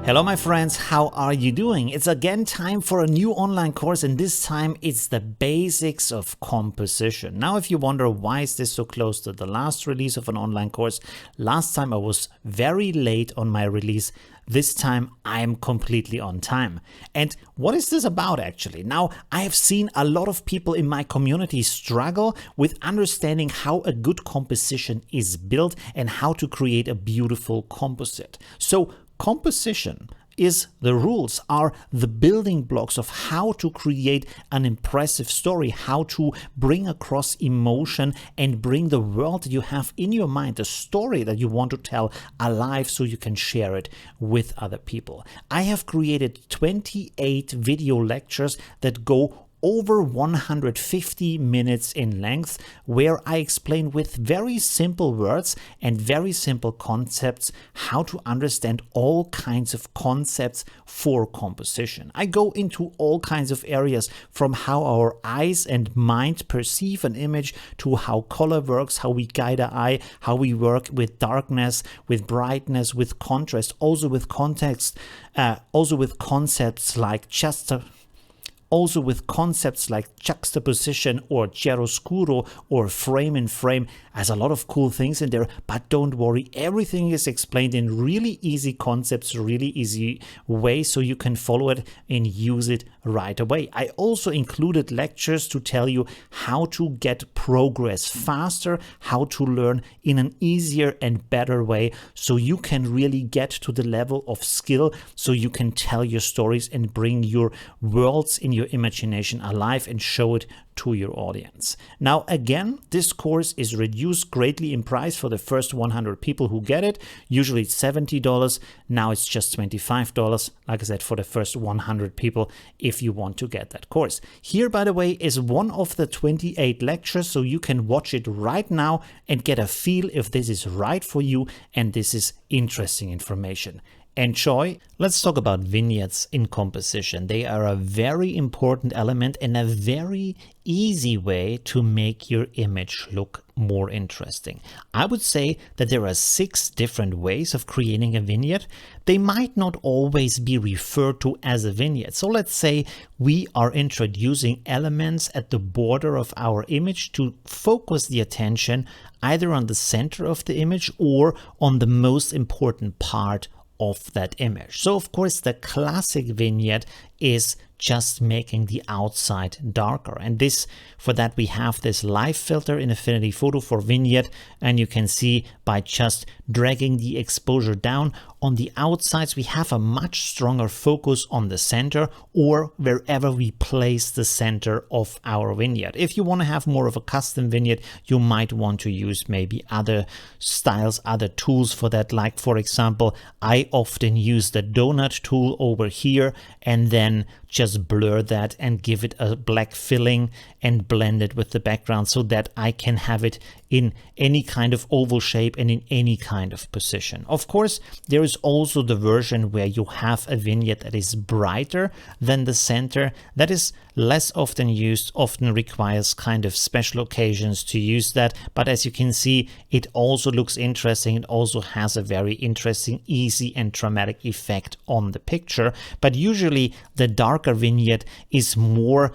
Hello my friends, how are you doing? It's again time for a new online course, and this time it's the basics of composition. Now if you wonder why is this so close to the last release of an online course, last time I was very late on my release. This time I'm completely on time. And what is this about actually? Now, I have seen a lot of people in my community struggle with understanding how a good composition is built and how to create a beautiful composite. So composition is the rules, are the building blocks of how to create an impressive story, how to bring across emotion and bring the world that you have in your mind, the story that you want to tell, alive so you can share it with other people. I have created 28 video lectures that go over 150 minutes in length, where I explain with very simple words and very simple concepts how to understand all kinds of concepts for composition. I go into all kinds of areas, from how our eyes and mind perceive an image to how color works, how we guide our eye, how we work with darkness, with brightness, with contrast, also with context, also with concepts like juxtaposition or chiaroscuro or frame in frame. Has a lot of cool things in there, but don't worry, everything is explained in really easy concepts, really easy way, so you can follow it and use it right away. I also included lectures to tell you how to get progress faster, how to learn in an easier and better way, so you can really get to the level of skill, so you can tell your stories and bring your worlds in your imagination alive and show it to your audience. Now again, this course is reduced greatly in price for the first 100 people who get it. Usually it's $70, now it's just $25, like I said, for the first 100 people if you want to get that course. Here, by the way, is one of the 28 lectures, so you can watch it right now and get a feel if this is right for you and this is interesting information. Enjoy. Let's talk about vignettes in composition. They are a very important element and a very easy way to make your image look more interesting. I would say that there are 6 different ways of creating a vignette. They might not always be referred to as a vignette. So let's say we are introducing elements at the border of our image to focus the attention either on the center of the image or on the most important part of that image. So of course the classic vignette is just making the outside darker, and for that we have this live filter in Affinity Photo for Vignette, and you can see by just dragging the exposure down on the outsides we have a much stronger focus on the center or wherever we place the center of our vignette. If you want to have more of a custom vignette, you might want to use maybe other styles, other tools for that. Like for example, I often use the donut tool over here and then just blur that and give it a black filling and blend it with the background so that I can have it in any kind of oval shape and in any kind of position. Of course, there is also the version where you have a vignette that is brighter than the center. That is less often used, often requires kind of special occasions to use that. But as you can see, it also looks interesting. It also has a very interesting, easy and dramatic effect on the picture. But usually the darker vignette is more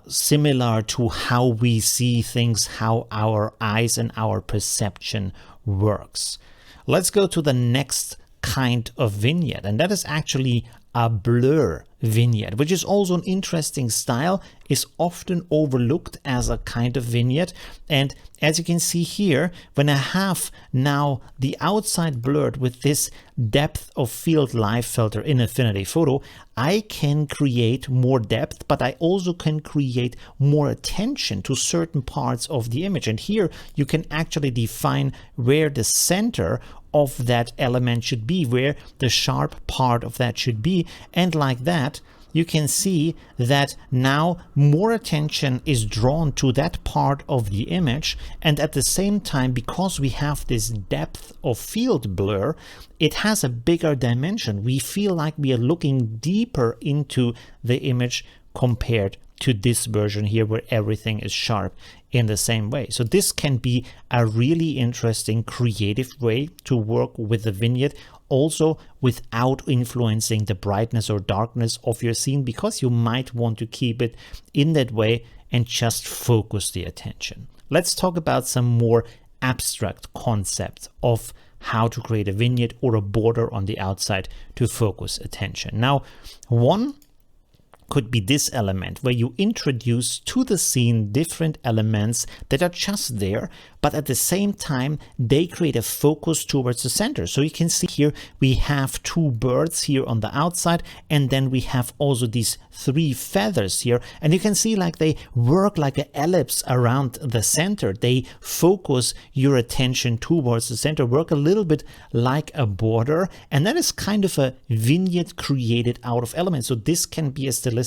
similar to how we see things, how our eyes and our perception works. Let's go to the next kind of vignette, and that is actually a blur vignette, which is also an interesting style, is often overlooked as a kind of vignette. And as you can see here, when I have now the outside blurred with this depth of field live filter in Affinity Photo, I can create more depth, but I also can create more attention to certain parts of the image. And here you can actually define where the center of that element should be, where the sharp part of that should be, and like that you can see that now more attention is drawn to that part of the image, and at the same time, because we have this depth of field blur, it has a bigger dimension. We feel like we are looking deeper into the image compared to this version here where everything is sharp in the same way. So this can be a really interesting creative way to work with the vignette, also without influencing the brightness or darkness of your scene, because you might want to keep it in that way and just focus the attention. Let's talk about some more abstract concepts of how to create a vignette or a border on the outside to focus attention. Now, one could be this element where you introduce to the scene different elements that are just there, but at the same time they create a focus towards the center. So you can see here we have two birds here on the outside, and then we have also these three feathers here, and you can see like they work like an ellipse around the center. They focus your attention towards the center, work a little bit like a border, and that is kind of a vignette created out of elements. So this can be a stylistic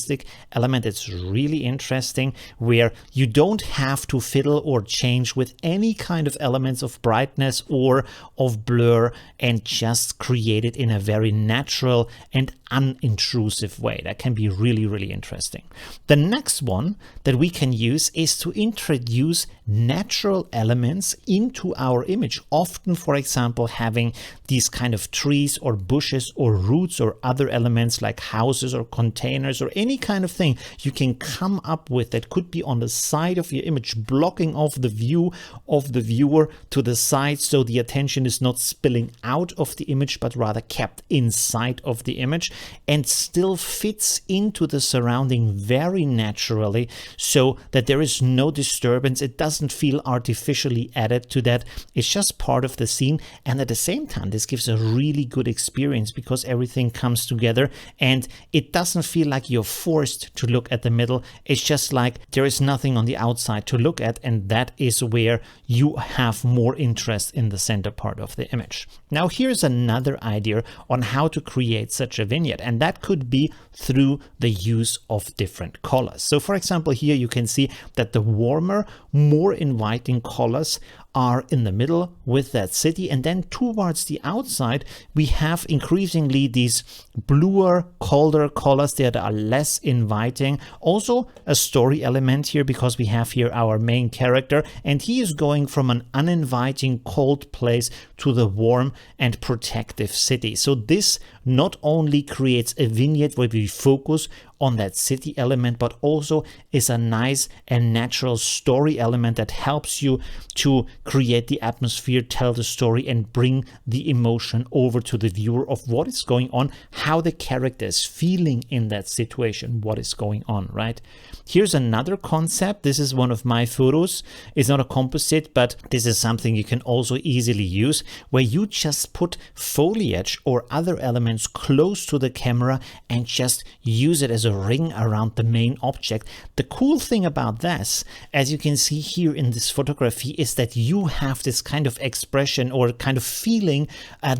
element that's really interesting, where you don't have to fiddle or change with any kind of elements of brightness or of blur, and just create it in a very natural and unintrusive way. That can be really interesting. The next one that we can use is to introduce natural elements into our image, often, for example, having these kind of trees or bushes or roots or other elements like houses or containers or any kind of thing you can come up with that could be on the side of your image, blocking off the view of the viewer to the side, so the attention is not spilling out of the image but rather kept inside of the image, and still fits into the surrounding very naturally, so that there is no disturbance. It doesn't feel artificially added to that. It's just part of the scene, and at the same time this gives a really good experience because everything comes together and it doesn't feel like you're forced to look at the middle. It's just like there is nothing on the outside to look at, and that is where you have more interest in the center part of the image. Now here's another idea on how to create such a vignette, and that could be through the use of different colors. So for example, here you can see that the warmer, more inviting colors are in the middle with that city, and then towards the outside we have increasingly these bluer, colder colors that are less inviting. Also a story element here, because we have here our main character and he is going from an uninviting, cold place to the warm and protective city. So this not only creates a vignette where we focus on that city element, but also is a nice and natural story element that helps you to create the atmosphere, tell the story, and bring the emotion over to the viewer of what is going on, how the character is feeling in that situation, what is going on, right? Here's another concept. This is one of my photos. It's not a composite, but this is something you can also easily use, where you just put foliage or other elements close to the camera and just use it as a ring around the main object. The cool thing about this, as you can see here in this photography, is that you have this kind of expression or kind of feeling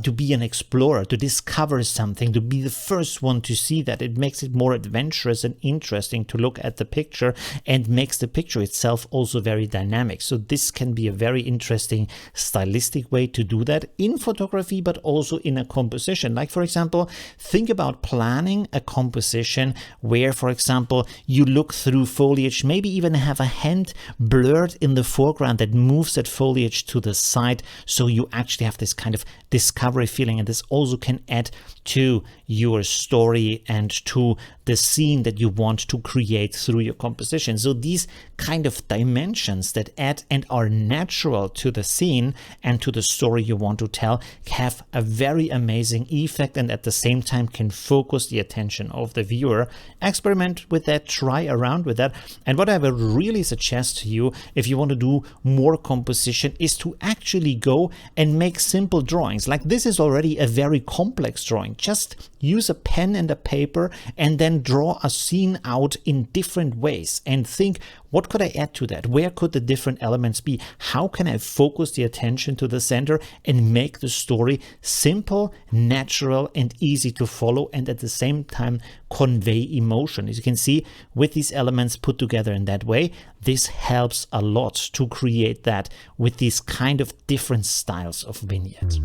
to be an explorer, to discover something, to be the first one to see that. It makes it more adventurous and interesting to look at the picture, and makes the picture itself also very dynamic. So this can be a very interesting stylistic way to do that in photography, but also in a composition. Like for example, think about planning a composition where, for example, you look through foliage, maybe even have a hand blurred in the foreground that moves that foliage to the side, so you actually have this kind of discovery feeling, and this also can add to your story and to the scene that you want to create through your composition. So these kind of dimensions that add and are natural to the scene and to the story you want to tell have a very amazing effect, and at the same time can focus the attention of the viewer. Experiment with that, try around with that. And what I would really suggest to you, if you want to do more composition, is to actually go and make simple drawings. Like this is already a very complex drawing. Just use a pen and a paper and then draw a scene out in different ways and think, what could I add to that? Where could the different elements be? How can I focus the attention to the center and make the story simple, natural, and easy to follow, and at the same time convey emotion? As you can see, with these elements put together in that way, this helps a lot to create that with these kind of different styles of vignettes.